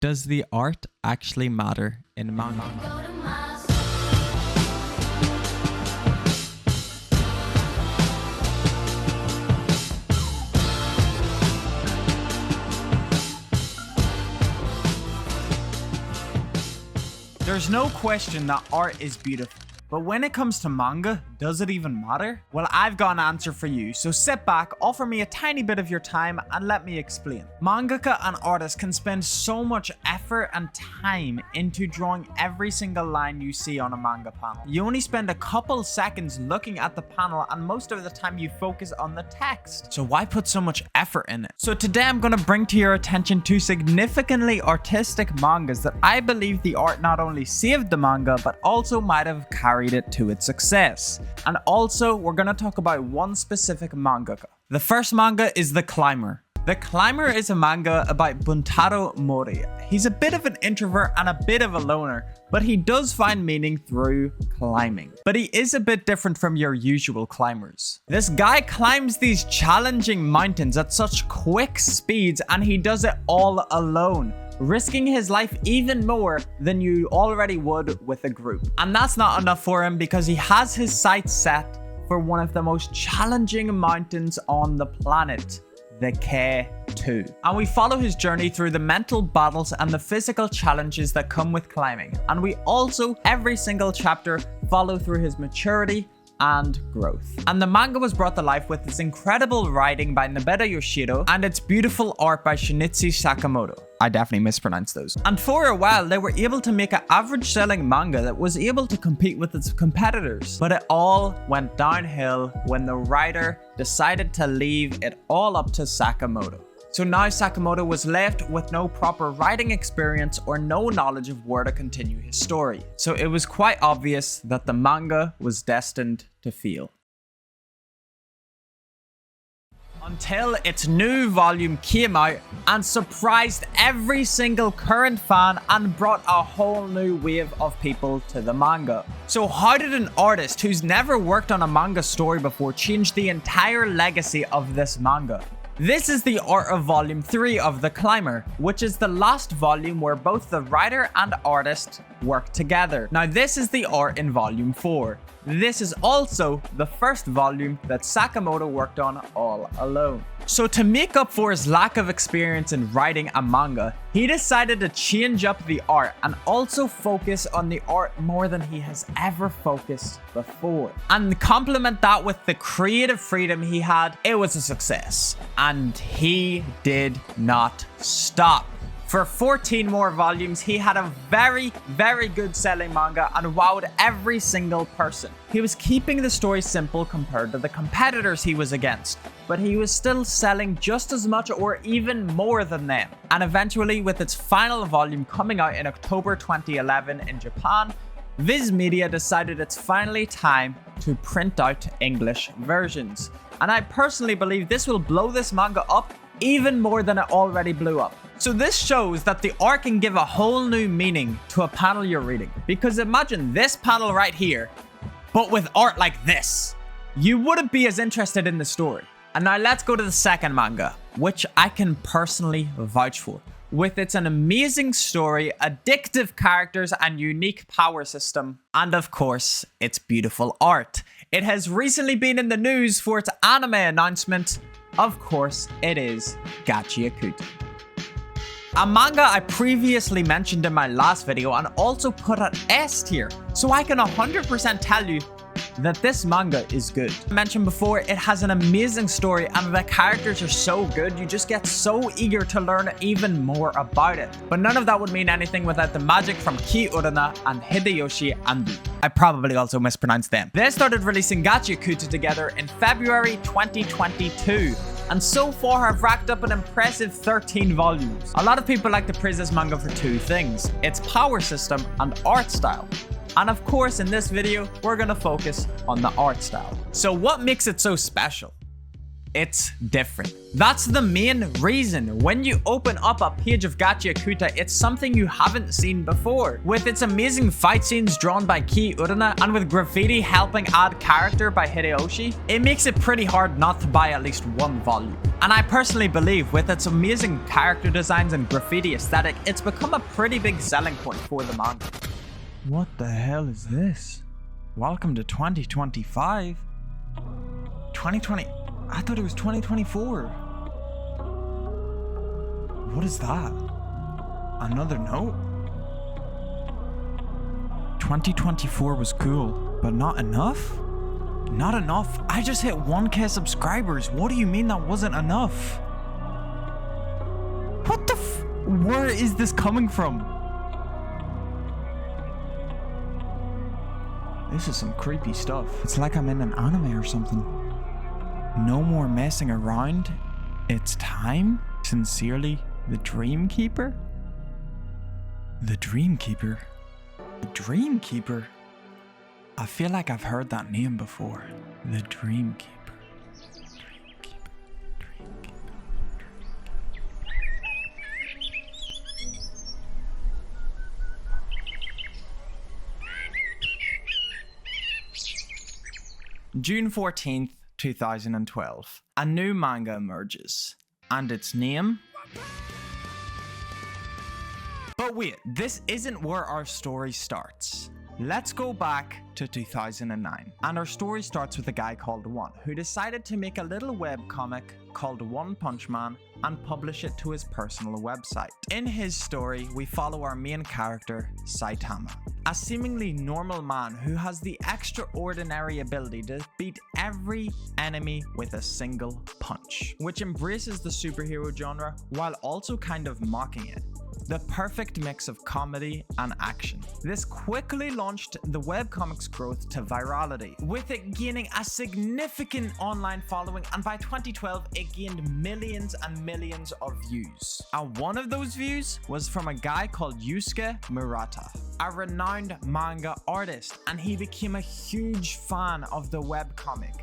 Does the art actually matter in manga? There's no question that art is beautiful. But when it comes to manga, does it even matter? Well, I've got an answer for you, so sit back, offer me a tiny bit of your time, and let me explain. Mangaka and artists can spend so much effort and time into drawing every single line you see on a manga panel. You only spend a couple seconds looking at the panel, and most of the time you focus on the text. So why put so much effort in it? So today I'm going to bring to your attention two significantly artistic mangas that I believe the art not only saved the manga, but also might have carried it to its success. And also, we're going to talk about one specific mangaka. The first manga is The Climber. The Climber is a manga about Buntaro Mori. He's a bit of an introvert and a bit of a loner, but he does find meaning through climbing. But he is a bit different from your usual climbers. This guy climbs these challenging mountains at such quick speeds, and he does it all alone, risking his life even more than you already would with a group. And that's not enough for him, because he has his sights set for one of the most challenging mountains on the planet, the K2. And we follow his journey through the mental battles and the physical challenges that come with climbing. And we also, every single chapter, follow through his maturity and growth. And the manga was brought to life with its incredible writing by Nobuta Yoshiro and its beautiful art by Shinichi Sakamoto. I definitely mispronounced those. And for a while, they were able to make an average selling manga that was able to compete with its competitors. But it all went downhill when the writer decided to leave it all up to Sakamoto. So now Sakamoto was left with no proper writing experience or no knowledge of where to continue his story. So it was quite obvious that the manga was destined to fail. Until its new volume came out and surprised every single current fan and brought a whole new wave of people to the manga. So how did an artist who's never worked on a manga story before change the entire legacy of this manga? This is the art of volume 3 of The Climber, which is the last volume where both the writer and artist work together. Now this is the art in volume 4. This is also the first volume that Sakamoto worked on all alone. So to make up for his lack of experience in writing a manga, he decided to change up the art and also focus on the art more than he has ever focused before. And complement that with the creative freedom he had, it was a success. And he did not stop. For 14 more volumes, he had a very, very good selling manga and wowed every single person. He was keeping the story simple compared to the competitors he was against, but he was still selling just as much or even more than them. And eventually, with its final volume coming out in October 2011 in Japan, Viz Media decided it's finally time to print out English versions. And I personally believe this will blow this manga up even more than it already blew up. So this shows that the art can give a whole new meaning to a panel you're reading. Because imagine this panel right here, but with art like this. You wouldn't be as interested in the story. And now let's go to the second manga, which I can personally vouch for. With its an amazing story, addictive characters, and unique power system. And of course, its beautiful art. It has recently been in the news for its anime announcement. Of course, it is Gachikuta. A manga I previously mentioned in my last video and also put an S tier, so I can 100% tell you that this manga is good. I mentioned before, it has an amazing story and the characters are so good, you just get so eager to learn even more about it. But none of that would mean anything without the magic from Ki Urana and Hideyoshi Ando. I probably also mispronounced them. They started releasing Gachikuta together in February 2022. And so far have racked up an impressive 13 volumes. A lot of people like to praise this manga for two things: its power system and art style. And of course, in this video, we're gonna focus on the art style. So what makes it so special? it's different. That's the main reason. When you open up a page of Gachi Akuta, it's something you haven't seen before. With its amazing fight scenes drawn by Kei Urana and with graffiti helping add character by Hideyoshi, it makes it pretty hard not to buy at least one volume. And I personally believe with its amazing character designs and graffiti aesthetic, it's become a pretty big selling point for the manga. What the hell is this? Welcome to 2025? 2020? I thought it was 2024. What is that? Another note? 2024 was cool, but not enough? Not enough? I just hit 1K subscribers. What do you mean that wasn't enough? What the where is this coming from? This is some creepy stuff. It's like I'm in an anime or something. No more messing around. It's time. Sincerely, the Dreamkeeper? The Dreamkeeper? The Dreamkeeper? I feel like I've heard that name before. The Dreamkeeper. June 14th, 2012. A new manga emerges. And its name? But wait, this isn't where our story starts. Let's go back to 2009. And our story starts with a guy called One, who decided to make a little webcomic called One Punch Man and publish it to his personal website. In his story, we follow our main character, Saitama, a seemingly normal man who has the extraordinary ability to beat every enemy with a single punch, which embraces the superhero genre while also kind of mocking it. The perfect mix of comedy and action. This quickly launched the webcomic's growth to virality, with it gaining a significant online following, and by 2012 it gained millions and millions of views. And one of those views was from a guy called Yusuke Murata, a renowned manga artist, and he became a huge fan of the webcomic,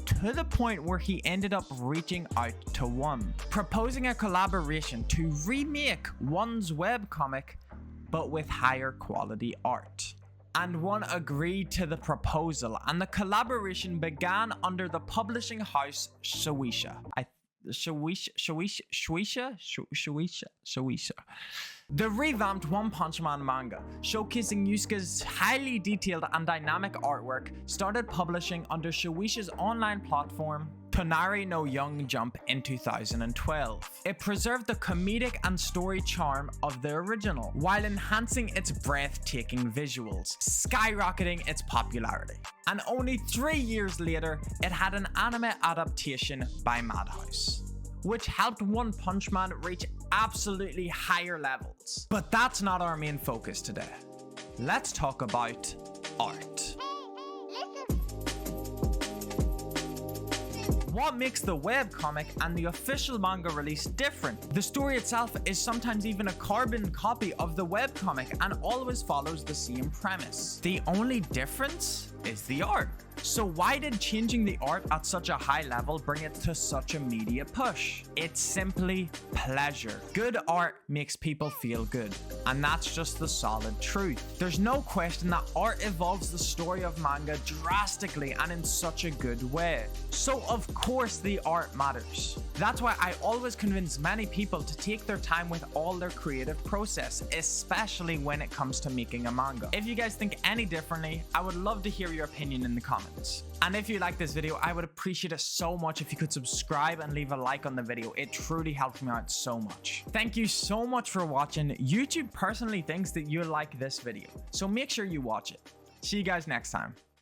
to the point where he ended up reaching out to One, proposing a collaboration to remake One's webcomic, but with higher quality art. And One agreed to the proposal, and the collaboration began under the publishing house Shueisha. Shueisha. The revamped One Punch Man manga, showcasing Yusuke's highly detailed and dynamic artwork, started publishing under Shueisha's online platform Tonari no Young Jump in 2012. It preserved the comedic and story charm of the original, while enhancing its breathtaking visuals, skyrocketing its popularity. And only 3 years later, it had an anime adaptation by Madhouse, which helped One Punch Man reach absolutely higher levels. But that's not our main focus today. Let's talk about art. What makes the webcomic and the official manga release different? The story itself is sometimes even a carbon copy of the webcomic and always follows the same premise. The only difference is the art. So why did changing the art at such a high level bring it to such a media push? It's simply pleasure. Good art makes people feel good, and that's just the solid truth. There's no question that art evolves the story of manga drastically and in such a good way. So of course the art matters. That's why I always convince many people to take their time with all their creative process, especially when it comes to making a manga. If you guys think any differently, I would love to hear your opinion in the comments. And if you like this video, I would appreciate it so much if you could subscribe and leave a like on the video. It truly helps me out so much. Thank you so much for watching. YouTube personally thinks that you'll like this video, so make sure you watch it. See you guys next time.